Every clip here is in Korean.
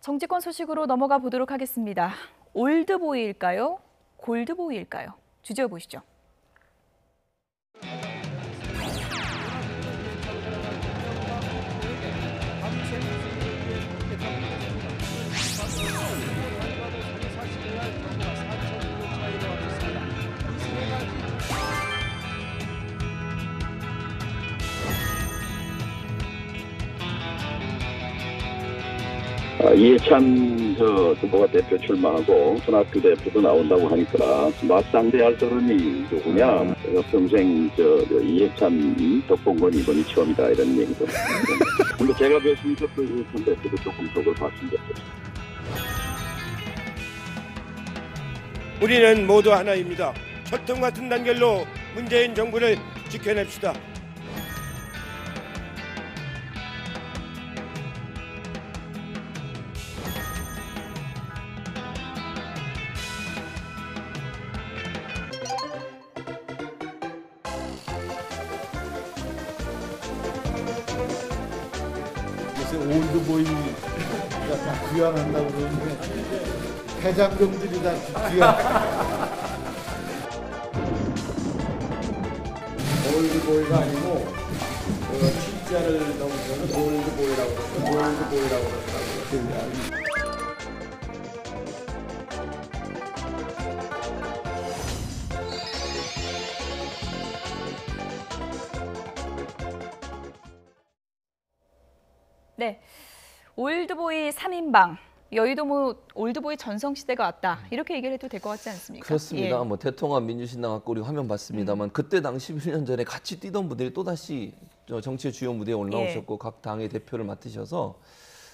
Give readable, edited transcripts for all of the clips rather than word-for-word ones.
정치권 소식으로 넘어가 보도록 하겠습니다. 올드보이일까요? 골드보이일까요? 주제어 보시죠. 이해찬 후보가 대표 출마하고 손학규 대표도 나온다고 하니까 맞상대할 사람이 누구냐? 평생 이해찬 덕봉건 이번이 처음이다 이런 얘기도. 근데 제가 뵀으니까 그 이해찬 대표도 조금 덕을 봤으면 좋겠습니다. 우리는 모두 하나입니다. 철통 같은 단결로 문재인 정부를 지켜냅시다. 올드보이가 다 귀환한다고 그러는데 대장금들이 다 귀환. 올드보이가 아니고 T자를 넣으면 올드보이라고 그러더라고요. 네, 올드보이 3인방. 여의도 올드보이 전성시대가 왔다. 이렇게 얘기를 해도 될 것 같지 않습니까? 그렇습니다. 예. 대통합 민주신당 갖고 우리 화면 봤습니다만 그때 당시 11년 전에 같이 뛰던 분들이 또다시 정치의 주요 무대에 올라오셨고 각 당의 대표를 맡으셔서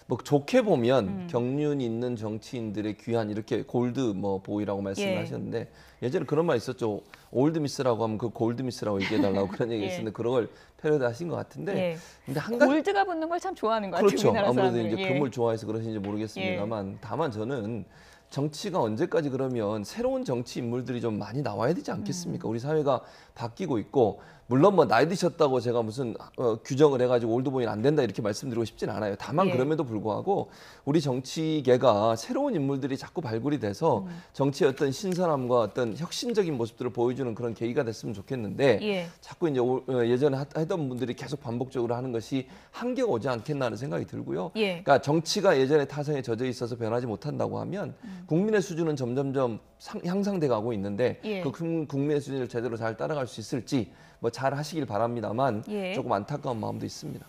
뭐 좋게 보면 경륜 있는 정치인들의 귀한 이렇게 골드 보이라고 말씀을 하셨는데 예전에 그런 말 있었죠. 올드미스라고 하면 그 골드미스라고 얘기해달라고 그런 얘기 있었는데 그런 걸 패러디하신 것 같은데 근데 한 가지 골드가 붙는 걸 참 좋아하는 것 같아요. 그렇죠. 우리나라 아무래도 사람들. 이제 금을 좋아해서 그러신지 모르겠습니다만 다만 저는 정치가 언제까지 그러면 새로운 정치 인물들이 좀 많이 나와야 되지 않겠습니까? 우리 사회가 바뀌고 있고 물론 나이 드셨다고 제가 무슨 규정을 해가지고 올드보이는 안 된다 이렇게 말씀드리고 싶진 않아요. 다만 그럼에도 불구하고 우리 정치계가 새로운 인물들이 자꾸 발굴이 돼서 정치의 어떤 신선함과 어떤 혁신적인 모습들을 보여주는 그런 계기가 됐으면 좋겠는데 자꾸 이제 예전에 하던 분들이 계속 반복적으로 하는 것이 한계가 오지 않겠나 하는 생각이 들고요. 그러니까 정치가 예전에 타성에 젖어 있어서 변하지 못한다고 하면 국민의 수준은 점점점 향상돼 가고 있는데 그 국민의 수준을 제대로 잘 따라갈 수 있을지 잘 하시길 바랍니다만 조금 안타까운 마음도 있습니다.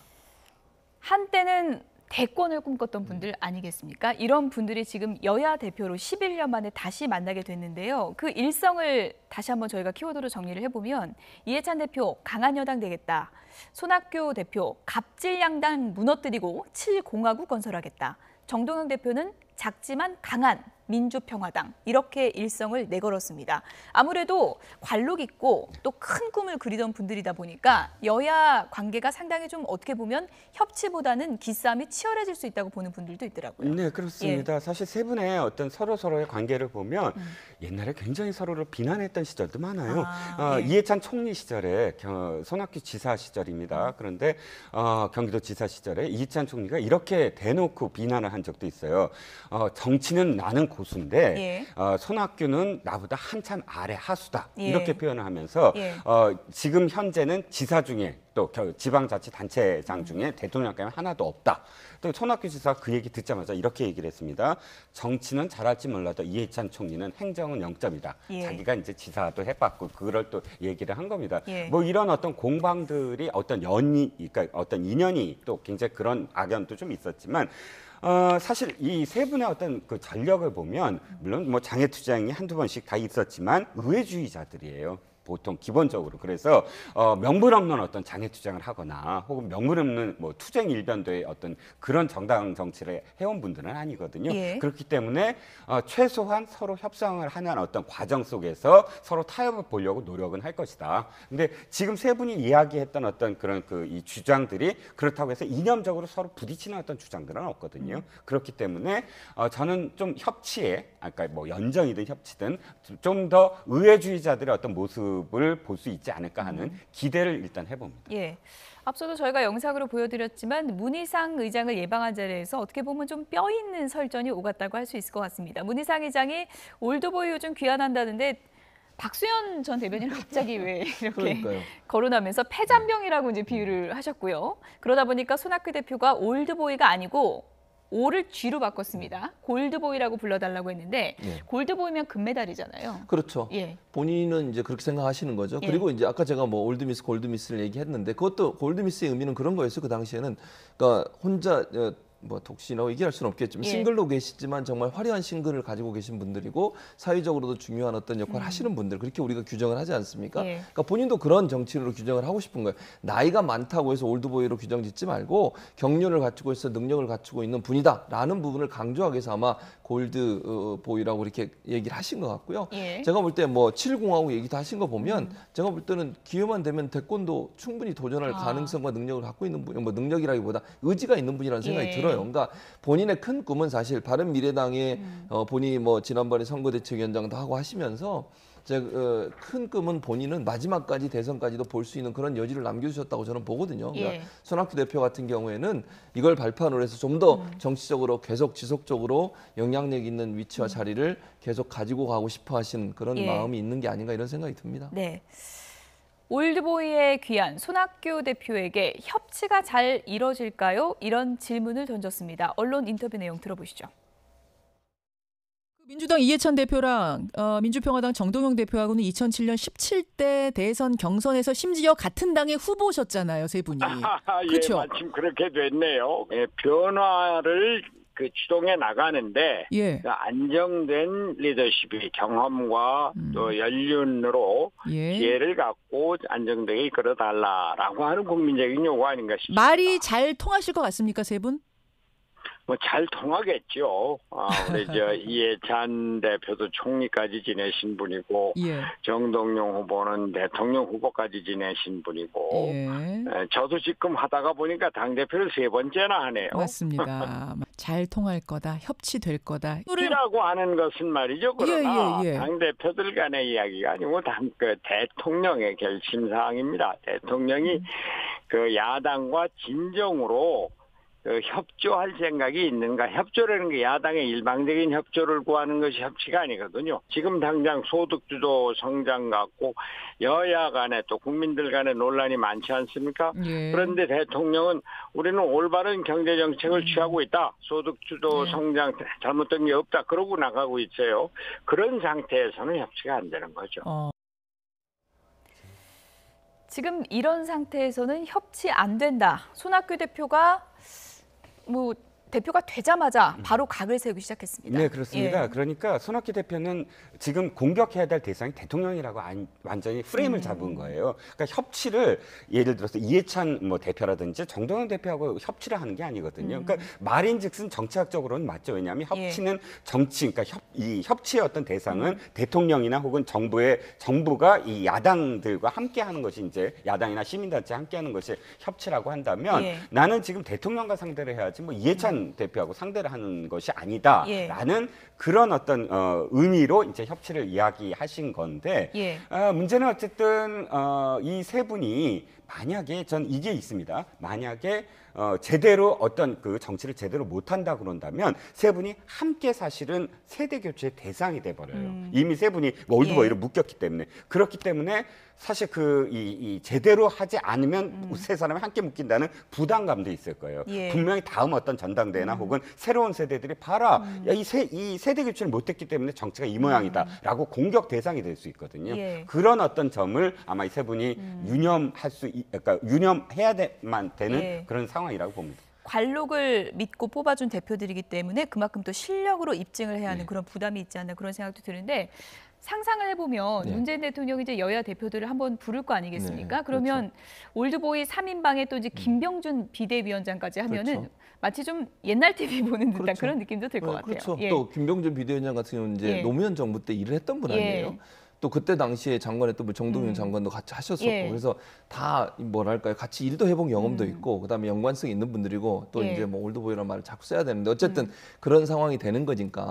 한때는 대권을 꿈꿨던 분들 아니겠습니까? 이런 분들이 지금 여야 대표로 11년 만에 다시 만나게 됐는데요. 그 일성을 다시 한번 저희가 키워드로 정리를 해보면 이해찬 대표 강한 여당 되겠다. 손학규 대표 갑질양당 무너뜨리고 7공화국 건설하겠다. 정동영 대표는 작지만 강한 민주평화당 이렇게 일성을 내걸었습니다. 아무래도 관록 있고 또 큰 꿈을 그리던 분들이다 보니까 여야 관계가 상당히 좀 어떻게 보면 협치보다는 기싸움이 치열해질 수 있다고 보는 분들도 있더라고요. 네, 그렇습니다. 사실 세 분의 어떤 서로의 관계를 보면 옛날에 굉장히 서로를 비난했던 시절도 많아요. 이해찬 총리 시절에 손학규 지사 시절입니다. 그런데 경기도 지사 시절에 이해찬 총리가 이렇게 대놓고 비난을 한 적도 있어요. 정치는 나는 고수인데 손학규는 나보다 한참 아래 하수다. 이렇게 표현을 하면서 지금 현재는 지사 중에 또 지방자치단체장 중에 대통령감이 하나도 없다. 또 손학규 지사가 그 얘기 듣자마자 이렇게 얘기를 했습니다. 정치는 잘할지 몰라도 이해찬 총리는 행정은 0점이다. 자기가 이제 지사도 해봤고 그걸 또 얘기를 한 겁니다. 뭐 이런 어떤 공방들이 그러니까 어떤 인연이 또 굉장히 그런 악연도 좀 있었지만 사실 이 세 분의 어떤 그 전력을 보면 물론 장애투쟁이 한두 번씩 다 있었지만 의회주의자들이에요. 보통 기본적으로. 그래서 명분 없는 어떤 장애 투쟁을 하거나 혹은 명분 없는 투쟁 일변도의 어떤 그런 정당 정치를 해온 분들은 아니거든요. 그렇기 때문에 최소한 서로 협상을 하는 어떤 과정 속에서 서로 타협을 보려고 노력은 할 것이다. 근데 지금 세 분이 이야기했던 어떤 그런 이 주장들이 그렇다고 해서 이념적으로 서로 부딪히는 어떤 주장들은 없거든요. 그렇기 때문에 저는 좀 협치에, 아까 연정이든 협치든 좀 더 의회주의자들의 어떤 모습 모습을 볼 수 있지 않을까 하는 기대를 일단 해봅니다. 예. 앞서도 저희가 영상으로 보여드렸지만 문희상 의장을 예방한 자리에서 어떻게 보면 좀 뼈 있는 설전이 오갔다고 할 수 있을 것 같습니다. 문희상 의장이 올드보이 요즘 귀환한다는데 박수현 전 대변인은 갑자기 왜 이렇게 그러니까요. 거론하면서 폐잔병이라고 이제 비유를 하셨고요. 그러다 보니까 손학규 대표가 올드보이가 아니고 오를 G로 바꿨습니다. 골드보이라고 불러달라고 했는데 네. 골드보이면 금메달이잖아요. 그렇죠. 예. 본인은 이제 그렇게 생각하시는 거죠. 예. 그리고 이제 아까 제가 뭐 올드미스, 골드미스를 얘기했는데 그것도 골드미스의 의미는 그런 거였어요. 그 당시에는 그러니까 혼자 뭐 독신이라고 얘기할 수는 없겠지만 예. 싱글로 계시지만 정말 화려한 싱글을 가지고 계신 분들이고 사회적으로도 중요한 어떤 역할을 하시는 분들 그렇게 우리가 규정을 하지 않습니까? 예. 그러니까 본인도 그런 정치인으로 규정을 하고 싶은 거예요. 나이가 많다고 해서 올드보이로 규정 짓지 말고 경륜을 갖추고 있어 능력을 갖추고 있는 분이다라는 부분을 강조하기 위해서 아마 골드보이라고 이렇게 얘기를 하신 것 같고요. 예. 제가 볼 때 뭐 7공하고 얘기도 하신 거 보면 제가 볼 때는 기회만 되면 태권도 충분히 도전할 가능성과 능력을 갖고 있는 분, 뭐 능력이라기보다 의지가 있는 분이라는 생각이 예. 들어요. 그러니까 본인의 큰 꿈은 사실 바른미래당의 본인이 뭐 지난번에 선거대책위원장도 하고 하시면서 큰 꿈은 본인은 마지막까지 대선까지도 볼 수 있는 그런 여지를 남겨주셨다고 저는 보거든요. 그러니까 예. 손학규 대표 같은 경우에는 이걸 발판으로 해서 좀 더 정치적으로 계속 지속적으로 영향력 있는 위치와 자리를 계속 가지고 가고 싶어 하신 그런 예. 마음이 있는 게 아닌가 이런 생각이 듭니다. 네. 올드보이의 귀환 손학규 대표에게 협치가 잘 이뤄질까요? 이런 질문을 던졌습니다. 언론 인터뷰 내용 들어보시죠. 민주당 이해찬 대표랑 민주평화당 정동영 대표하고는 2007년 17대 대선 경선에서 심지어 같은 당의 후보셨잖아요, 세 분이. 예, 마침 그렇게 됐네요. 예, 변화를 주동해 나가는데 예. 안정된 리더십이 경험과 또 연륜으로 예. 기회를 갖고 안정되게 이끌어달라라고 하는 국민적인 요구 아닌가 싶습니다. 말이 잘 통하실 것 같습니까, 세 분? 뭐 잘 통하겠죠. 우리 이해찬 대표도 총리까지 지내신 분이고 예. 정동영 후보는 대통령 후보까지 지내신 분이고 예. 저도 지금 하다가 보니까 당대표를 3번째나 하네요. 맞습니다. 잘 통할 거다, 협치될 거다. 이라고 하는 것은 말이죠. 그러나 예. 당대표들 간의 이야기가 아니고 대통령의 결심사항입니다. 대통령이 야당과 진정으로 협조할 생각이 있는가. 협조라는 게 야당의 일방적인 협조를 구하는 것이 협치가 아니거든요. 지금 당장 소득주도 성장 갖고 여야 간에 또 국민들 간에 논란이 많지 않습니까? 예. 그런데 대통령은 우리는 올바른 경제정책을 취하고 있다. 소득주도 성장 잘못된 게 없다. 그러고 나가고 있어요. 그런 상태에서는 협치가 안 되는 거죠. 지금 이런 상태에서는 협치 안 된다. 손학규 대표가 대표가 되자마자 바로 각을 세우기 시작했습니다. 네, 그렇습니다. 예. 그러니까 손학규 대표는 지금 공격해야 될 대상이 대통령이라고 완전히 프레임을 잡은 거예요. 그러니까 협치를 예를 들어서 이해찬 대표라든지 정동영 대표하고 협치를 하는 게 아니거든요. 그러니까 말인즉슨 정치학적으로는 맞죠. 왜냐하면 협치는 정치, 그러니까 이 협치의 어떤 대상은 대통령이나 혹은 정부가 이 야당들과 함께하는 것이 이제 야당이나 시민단체 함께하는 것이 협치라고 한다면 나는 지금 대통령과 상대를 해야지 이해찬 대표하고 상대를 하는 것이 아니다라는 그런 어떤 의미로 이제 협치를 이야기하신 건데 문제는 어쨌든 이 세 분이 만약에 전 이게 있습니다. 만약에 제대로 어떤 정치를 제대로 못한다 그런다면 세 분이 함께 사실은 세대 교체의 대상이 돼버려요. 이미 세 분이 올드보이로 묶였기 때문에 그렇기 때문에 사실 이 제대로 하지 않으면 세 사람이 함께 묶인다는 부담감도 있을 거예요. 분명히 다음 어떤 전당대회나 혹은 새로운 세대들이 봐라, 야, 이 세대 교체를 못했기 때문에 정치가 이 모양이다라고 공격 대상이 될 수 있거든요. 그런 어떤 점을 아마 이 세 분이 그러니까 유념해야만 되는 그런 상황이라고 봅니다. 관록을 믿고 뽑아준 대표들이기 때문에 그만큼 또 실력으로 입증을 해야 하는 그런 부담이 있지 않나 그런 생각도 드는데 상상을 해보면 문재인 대통령이 이제 여야 대표들을 한번 부를 거 아니겠습니까? 그러면 올드보이 3인방에 또 이제 김병준 비대위원장까지 하면은 마치 좀 옛날 TV 보는 듯한 그런 느낌도 들 것 같아요. 그렇죠. 또 김병준 비대위원장 같은 경우는 이제 노무현 정부 때 일을 했던 분 아니에요? 또 그때 당시에 장관에 또 정동윤 장관도 같이 하셨었고 그래서 다 뭐랄까요 같이 일도 해본 경험도 있고 그다음에 연관성 있는 분들이고 또 이제 올드보이라는 말을 자꾸 써야 되는데 어쨌든 그런 상황이 되는 거니까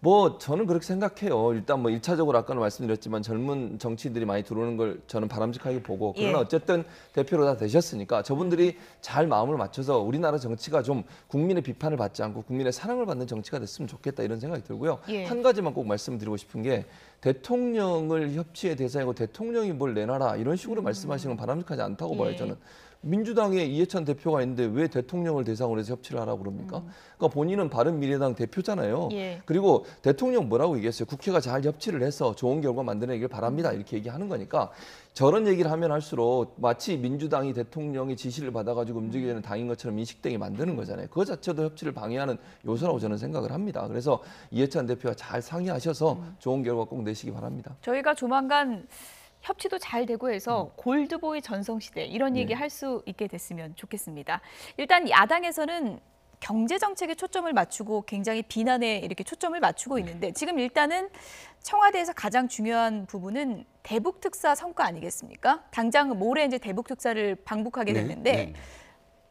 뭐 저는 그렇게 생각해요. 일단 뭐 1차적으로 아까도 말씀드렸지만 젊은 정치인들이 많이 들어오는 걸 저는 바람직하게 보고 그러나 예. 어쨌든 대표로 다 되셨으니까 저분들이 잘 마음을 맞춰서 우리나라 정치가 좀 국민의 비판을 받지 않고 국민의 사랑을 받는 정치가 됐으면 좋겠다 이런 생각이 들고요. 예. 한 가지만 꼭 말씀드리고 싶은 게 대통령을 협치의 대상이고 대통령이 뭘 내놔라 이런 식으로 말씀하시는 건 바람직하지 않다고 봐요. 예. 저는. 민주당에 이해찬 대표가 있는데 왜 대통령을 대상으로 해서 협치를 하라고 그럽니까? 그러니까 본인은 바른미래당 대표잖아요. 예. 그리고 대통령 뭐라고 얘기했어요? 국회가 잘 협치를 해서 좋은 결과 만들어내길 바랍니다. 이렇게 얘기하는 거니까 저런 얘기를 하면 할수록 마치 민주당이 대통령의 지시를 받아가지고 움직이게 되는 당인 것처럼 인식되게 만드는 거잖아요. 그거 자체도 협치를 방해하는 요소라고 저는 생각을 합니다. 그래서 이해찬 대표와 잘 상의하셔서 좋은 결과 꼭 내시기 바랍니다. 저희가 조만간 협치도 잘 되고 해서 골드보이 전성시대 이런 얘기 네. 할 수 있게 됐으면 좋겠습니다. 일단 야당에서는 경제 정책에 초점을 맞추고 굉장히 비난에 이렇게 초점을 맞추고 있는데 지금 일단은 청와대에서 가장 중요한 부분은 대북 특사 성과 아니겠습니까? 당장 모레 이제 대북 특사를 방북하게 됐는데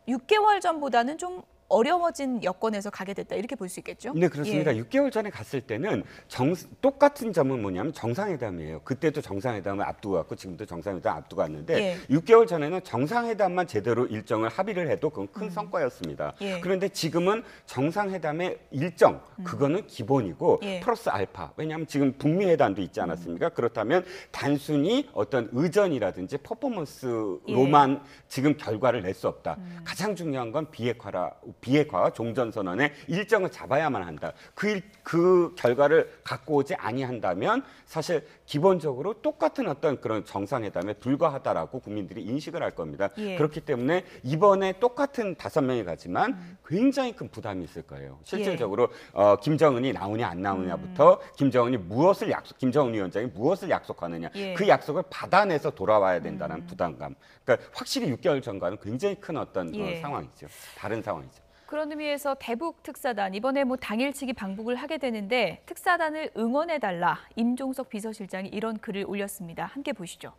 6개월 전보다는 좀 어려워진 여건에서 가게 됐다 이렇게 볼 수 있겠죠? 네, 그렇습니다. 예. 6개월 전에 갔을 때는 똑같은 점은 뭐냐면 정상회담이에요. 그때도 정상회담을 앞두고 갔고 지금도 정상회담 앞두고 갔는데 예. 6개월 전에는 정상회담만 제대로 일정을 합의를 해도 그건 큰 성과였습니다. 예. 그런데 지금은 정상회담의 일정, 그거는 기본이고 예. 플러스 알파. 왜냐하면 지금 북미회담도 있지 않았습니까? 그렇다면 단순히 어떤 의전이라든지 퍼포먼스로만 지금 결과를 낼 수 없다. 가장 중요한 건 비핵화와 종전선언의 일정을 잡아야만 한다. 그 결과를 갖고 오지 아니한다면 사실 기본적으로 똑같은 어떤 그런 정상회담에 불과하다라고 국민들이 인식을 할 겁니다. 예. 그렇기 때문에 이번에 똑같은 5명이 가지만 굉장히 큰 부담이 있을 거예요. 실질적으로 김정은이 나오냐 안 나오냐부터 김정은 위원장이 무엇을 약속하느냐 예. 그 약속을 받아내서 돌아와야 된다는 부담감. 그러니까 확실히 6개월 전과는 굉장히 큰 어떤 예. 상황이죠. 다른 상황이죠. 그런 의미에서 대북 특사단 이번에 뭐 당일치기 방북을 하게 되는데 특사단을 응원해달라 임종석 비서실장이 이런 글을 올렸습니다. 함께 보시죠.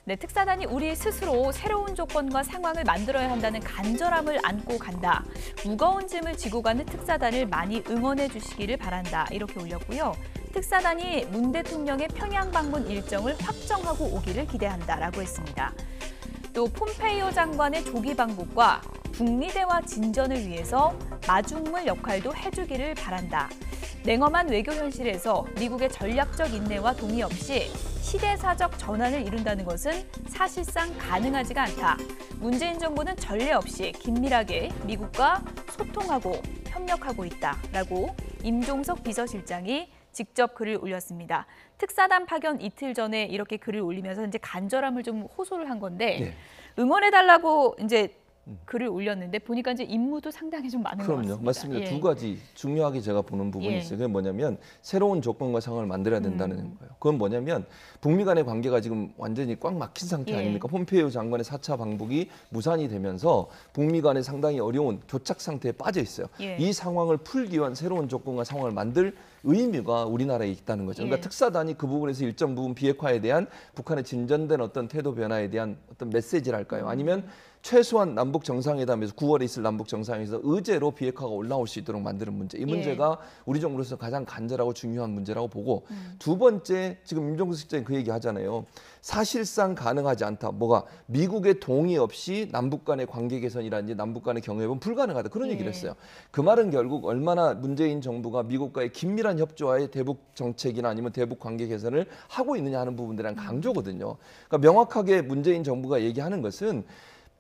네, 특사단이 우리 스스로 새로운 조건과 상황을 만들어야 한다는 간절함을 안고 간다. 무거운 짐을 지고 가는 특사단을 많이 응원해 주시기를 바란다. 이렇게 올렸고요. 특사단이 문 대통령의 평양 방문 일정을 확정하고 오기를 기대한다라고 했습니다. 또 폼페이오 장관의 조기 방북과 북미 대화 진전을 위해서 마중물 역할도 해주기를 바란다. 냉엄한 외교 현실에서 미국의 전략적 인내와 동의 없이 시대사적 전환을 이룬다는 것은 사실상 가능하지가 않다. 문재인 정부는 전례 없이 긴밀하게 미국과 소통하고 협력하고 있다라고 임종석 비서실장이 직접 글을 올렸습니다. 특사단 파견 이틀 전에 이렇게 글을 올리면서 이제 간절함을 좀 호소를 한 건데 네. 응원해달라고 이제 글을 올렸는데 보니까 이제 임무도 상당히 좀 많은 것 같습니다. 그럼요. 맞습니다. 예. 두 가지 중요하게 제가 보는 부분이 예. 있어요. 그게 뭐냐면 새로운 조건과 상황을 만들어야 된다는 거예요. 그건 뭐냐면 북미 간의 관계가 지금 완전히 꽉 막힌 상태 예. 아닙니까? 폼페이오 장관의 4차 방북이 무산이 되면서 북미 간에 상당히 어려운 교착 상태에 빠져 있어요. 예. 이 상황을 풀기 위한 새로운 조건과 상황을 만들 의미가 우리나라에 있다는 거죠. 그러니까 예. 특사단이 그 부분에서 일정 부분 비핵화에 대한 북한의 진전된 어떤 태도 변화에 대한 어떤 메시지랄까요? 아니면 최소한 남북 정상회담에서 9월에 있을 남북 정상회담에서 의제로 비핵화가 올라올 수 있도록 만드는 문제. 이 문제가 우리 정부로서 가장 간절하고 중요한 문제라고 보고 두 번째 지금 임종석 실장이 그 얘기 하잖아요. 사실상 가능하지 않다. 뭐가 미국의 동의 없이 남북 간의 관계 개선이라든지 남북 간의 경협은 불가능하다. 그런 얘기를 했어요. 그 말은 결국 얼마나 문재인 정부가 미국과의 긴밀한 협조와의 대북 정책이나 아니면 대북 관계 개선을 하고 있느냐 하는 부분들에 대한 강조거든요. 그러니까 명확하게 문재인 정부가 얘기하는 것은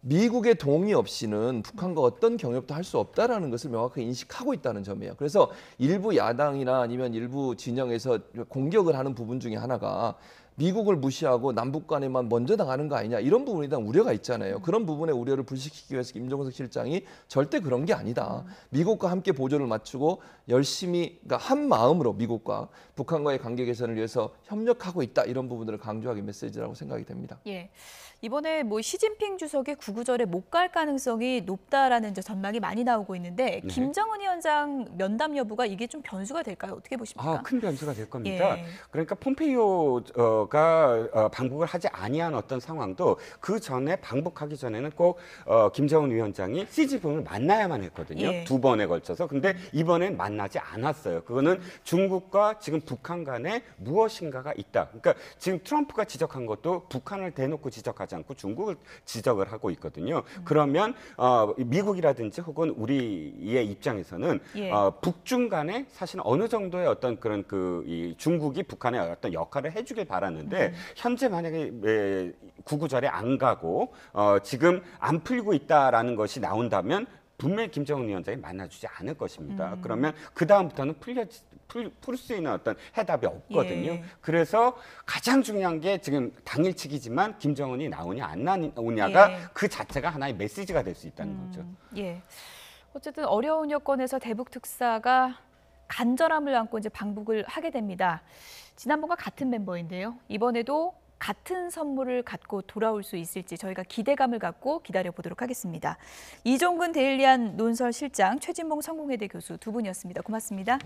미국의 동의 없이는 북한과 어떤 경협도 할 수 없다라는 것을 명확하게 인식하고 있다는 점이에요. 그래서 일부 야당이나 아니면 일부 진영에서 공격을 하는 부분 중에 하나가 미국을 무시하고 남북 간에만 먼저 당하는 거 아니냐 이런 부분에 대한 우려가 있잖아요. 그런 부분의 우려를 불식시키기 위해서 임종석 실장이 절대 그런 게 아니다. 미국과 함께 보조를 맞추고 열심히 그러니까 한 마음으로 미국과 북한과의 관계 개선을 위해서 협력하고 있다 이런 부분들을 강조하기 메시지라고 생각이 됩니다. 예. 이번에 뭐 시진핑 주석이 구구절에 못 갈 가능성이 높다라는 이제 전망이 많이 나오고 있는데 네. 김정은 위원장 면담 여부가 이게 좀 변수가 될까요? 어떻게 보십니까? 큰 변수가 될 겁니다. 예. 그러니까 폼페이오 방북을 하지 아니한 어떤 상황도 그 전에 방북하기 전에는 꼭 김정은 위원장이 시진핑을 만나야만 했거든요. 예. 2번에 걸쳐서. 근데 이번엔 만나지 않았어요. 그거는 중국과 지금 북한 간에 무엇인가가 있다. 그러니까 지금 트럼프가 지적한 것도 북한을 대놓고 지적하지 않고 중국을 지적을 하고 있거든요. 그러면 미국이라든지 혹은 우리의 입장에서는 예. 북중 간에 사실 어느 정도의 어떤 그런 이 중국이 북한의 어떤 역할을 해주길 바랐는데 현재 만약에 구구절에 안 가고 지금 안 풀고 있다라는 것이 나온다면 분명히 김정은 위원장이 만나주지 않을 것입니다. 그러면 그 다음부터는 풀 수 있는 어떤 해답이 없거든요. 예. 그래서 가장 중요한 게 지금 당일치기지만 김정은이 나오냐 안 나오냐가 예. 그 자체가 하나의 메시지가 될 수 있다는 거죠. 예. 어쨌든 어려운 여건에서 대북 특사가 간절함을 안고 이제 방북을 하게 됩니다. 지난번과 같은 멤버인데요. 이번에도 같은 선물을 갖고 돌아올 수 있을지 저희가 기대감을 갖고 기다려보도록 하겠습니다. 이종근 데일리안 논설실장, 최진봉 성공회대 교수 두 분이었습니다. 고맙습니다.